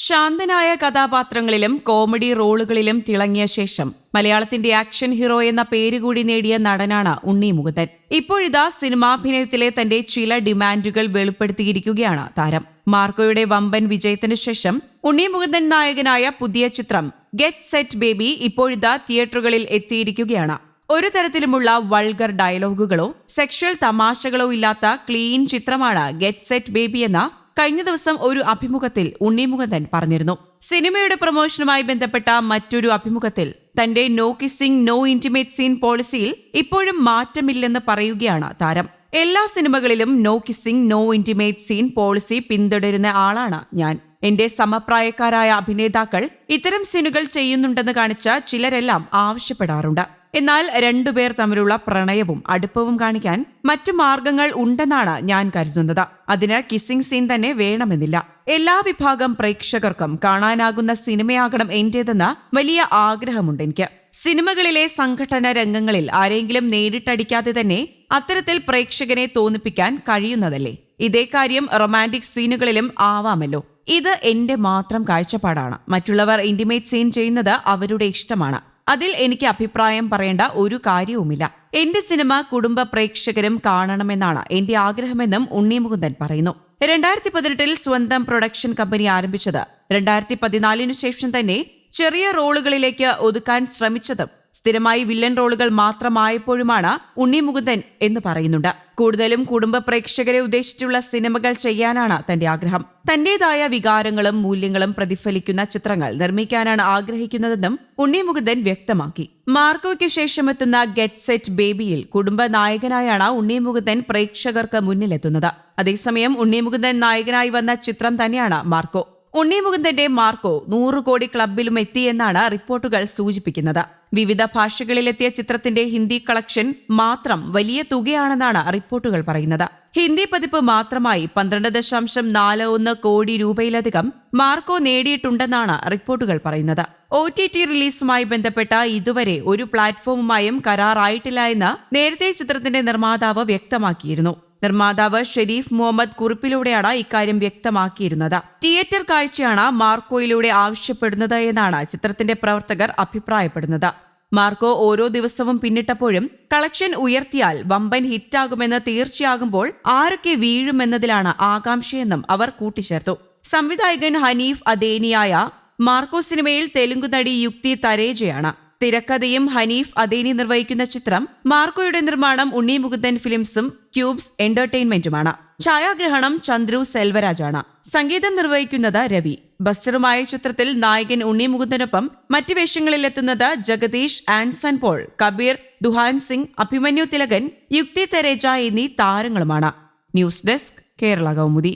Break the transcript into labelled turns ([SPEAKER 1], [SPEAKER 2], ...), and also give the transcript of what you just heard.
[SPEAKER 1] ശാന്തനായ കഥാപാത്രങ്ങളിലും comedy റോളുകളിലും തിളങ്ങിയ ശേഷം മലയാളത്തിന്റെ ആക്ഷൻ ഹീറോ എന്ന പേരുകൂടി നേടിയ നടനാണ് ഉണ്ണി മുകുന്ദൻ. ഇപ്പോഴിതാ സിനിമാഭിനയത്തിലെ തന്റെ ചില ഡിമാൻഡുകൾ വെളിപ്പെടുത്തിയിരിക്കുകയാണ് താരം. മാർക്കോയുടെ വമ്പൻ വിജയത്തിനു ശേഷം ഉണ്ണി മുകുന്ദൻ നായകനായ പുതിയ ചിത്രം ഗെറ്റ് സെറ്റ് ബേബി ഇപ്പോഴിതാ തിയേറ്ററുകളിൽ എത്തിയിരിക്കുകയാണ്. ഒരു തരത്തിലുമുള്ള വൾഗർ ഡയലോഗുകളോ സെക്ഷൽ തമാശകളോ ഇല്ലാത്ത ക്ലീൻ ചിത്രമാണ് ഗെറ്റ് സെറ്റ് ബേബി എന്ന കഴിഞ്ഞ ദിവസം ഒരു അഭിമുഖത്തിൽ ഉണ്ണി മുകുന്ദൻ പറഞ്ഞിരുന്നു. സിനിമയുടെ പ്രൊമോഷനുമായി ബന്ധപ്പെട്ട മറ്റൊരു അഭിമുഖത്തിൽ തന്റെ no kissing no intimate scene പോളിസിയിൽ ഇപ്പോഴും മാറ്റമില്ലെന്ന് പറയുകയാണ് താരം. എല്ലാ സിനിമകളിലും no kissing no intimate scene policy പിന്തുടരുന്ന ആളാണ് ഞാൻ. എന്റെ സമപ്രായക്കാരായ അഭിനേതാക്കൾ ഇത്തരം സീനുകൾ ചെയ്യുന്നുണ്ടെന്ന് കാണിച്ച ചിലരെല്ലാം ആവശ്യപ്പെടാറുണ്ട്. എന്നാൽ രണ്ടുപേർ തമ്മിലുള്ള പ്രണയവും അടുപ്പവും കാണിക്കാൻ മറ്റു മാർഗങ്ങൾ ഉണ്ടെന്നാണ് ഞാൻ കരുതുന്നത്. അതിന് കിസ്സിംഗ് സീൻ തന്നെ വേണമെന്നില്ല. എല്ലാ വിഭാഗം പ്രേക്ഷകർക്കും കാണാനാകുന്ന സിനിമയാകണം എന്റേതെന്ന് വലിയ ആഗ്രഹമുണ്ട് എനിക്ക്. സിനിമകളിലെ സംഘടന രംഗങ്ങളിൽ ആരെങ്കിലും നേരിട്ടടിക്കാതെ തന്നെ അത്തരത്തിൽ പ്രേക്ഷകനെ തോന്നിപ്പിക്കാൻ കഴിയുന്നതല്ലേ. ഇതേ കാര്യം റൊമാന്റിക് സീനുകളിലും ആവാമല്ലോ. ഇത് എന്റെ മാത്രം കാഴ്ചപ്പാടാണ്. മറ്റുള്ളവർ ഇന്റിമേറ്റ് സീൻ ചെയ്യുന്നത് അവരുടെ ഇഷ്ടമാണ്. അതിൽ എനിക്ക് അഭിപ്രായം പറയേണ്ട ഒരു കാര്യവുമില്ല. എന്റെ സിനിമ കുടുംബ പ്രേക്ഷകരും കാണണമെന്നാണ് എന്റെ ആഗ്രഹമെന്നും ഉണ്ണി മുകുന്ദൻ പറയുന്നു. 2018 സ്വന്തം പ്രൊഡക്ഷൻ കമ്പനി ആരംഭിച്ചത് 2014 ശേഷം തന്നെ ചെറിയ റോളുകളിലേക്ക് ഒതുക്കാൻ ശ്രമിച്ചതും സ്ഥിരമായി വില്ലൻ റോളുകൾ മാത്രമായപ്പോഴുമാണ് ഉണ്ണി മുകുന്ദൻ എന്ന് പറയുന്നുണ്ട്. കൂടുതലും കുടുംബ പ്രേക്ഷകരെ ഉദ്ദേശിച്ചുള്ള സിനിമകൾ ചെയ്യാനാണ് തന്റെ ആഗ്രഹം. തന്റേതായ വികാരങ്ങളും മൂല്യങ്ങളും പ്രതിഫലിക്കുന്ന ചിത്രങ്ങൾ നിർമ്മിക്കാനാണ് ആഗ്രഹിക്കുന്നതെന്നും ഉണ്ണി മുകുന്ദൻ വ്യക്തമാക്കി. മാർക്കോയ്ക്ക് ശേഷമെത്തുന്ന ഗെറ്റ് സെറ്റ് ബേബിയിൽ കുടുംബ നായകനായാണ് ഉണ്ണി മുകുന്ദൻ പ്രേക്ഷകർക്ക് മുന്നിലെത്തുന്നത്. അതേസമയം ഉണ്ണി മുകുന്ദൻ നായകനായി വന്ന ചിത്രം തന്നെയാണ് മാർക്കോ. ഉണ്ണി മുകുന്ദന്റെ മാർക്കോ 100 കോടി ക്ലബിലും എത്തിയെന്നാണ് റിപ്പോർട്ടുകൾ സൂചിപ്പിക്കുന്നത്. വിവിധ ഭാഷകളിലെത്തിയ ചിത്രത്തിന്റെ ഹിന്ദി കളക്ഷൻ മാത്രം വലിയ തുകയാണെന്നാണ് റിപ്പോർട്ടുകൾ പറയുന്നത്. ഹിന്ദി പതിപ്പ് മാത്രമായി 12.41 കോടി രൂപയിലധികം മാർക്കോ നേടിയിട്ടുണ്ടെന്നാണ് റിപ്പോർട്ടുകൾ പറയുന്നത്. OTT റിലീസുമായി ബന്ധപ്പെട്ട ഇതുവരെ ഒരു പ്ലാറ്റ്ഫോമുമായും കരാറായിട്ടില്ല എന്ന് നേരത്തെ ചിത്രത്തിന്റെ നിർമ്മാതാവ് വ്യക്തമാക്കിയിരുന്നു. നിർമ്മാതാവ് ഷെരീഫ് മുഹമ്മദ് കുറിപ്പിലൂടെയാണ് ഇക്കാര്യം വ്യക്തമാക്കിയിരുന്നത്. തിയേറ്റർ കാഴ്ചയാണ് മാർക്കോയിലൂടെ ആവശ്യപ്പെടുന്നത് എന്നാണ് ചിത്രത്തിന്റെ പ്രവർത്തകർ അഭിപ്രായപ്പെടുന്നത്. മാർക്കോ ഓരോ ദിവസവും പിന്നിട്ടപ്പോഴും കളക്ഷൻ ഉയർത്തിയാൽ വമ്പൻ ഹിറ്റാകുമെന്ന് തീർച്ചയാകുമ്പോൾ ആരൊക്കെ വീഴുമെന്നതിലാണ് ആകാംക്ഷയെന്നും അവർ കൂട്ടിച്ചേർത്തു. സംവിധായകൻ ഹനീഫ് അദേനിയായ മാർക്കോ സിനിമയിൽ തെലുങ്ക് നടി യുക്തി തരേജയാണ്. തിരക്കഥയും ഹനീഫ് അദേനി നിർവഹിക്കുന്ന ചിത്രം മാർക്കോയുടെ നിർമ്മാണം ഉണ്ണി മുകുന്ദൻ ഫിലിംസും ക്യൂബ്സ് എന്റർടൈൻമെന്റുമാണ്. ഛായാഗ്രഹണം ചന്ദ്രു സെൽവരാജാണ്. സംഗീതം നിർവഹിക്കുന്നത് രവി. ബസ്റ്ററുമായ ചിത്രത്തിൽ നായകൻ ഉണ്ണി മുകുന്ദനൊപ്പം മറ്റ് വേഷങ്ങളിലെത്തുന്നത് ജഗദീഷ്, ആൻസൺ പോൾ, കബീർ, ദുഹാൻ സിംഗ്, അഭിമന്യു തിലകൻ, യുക്തി തെരേജ എന്നീ താരങ്ങളുമാണ്. News desk, Kerala Kaumudi.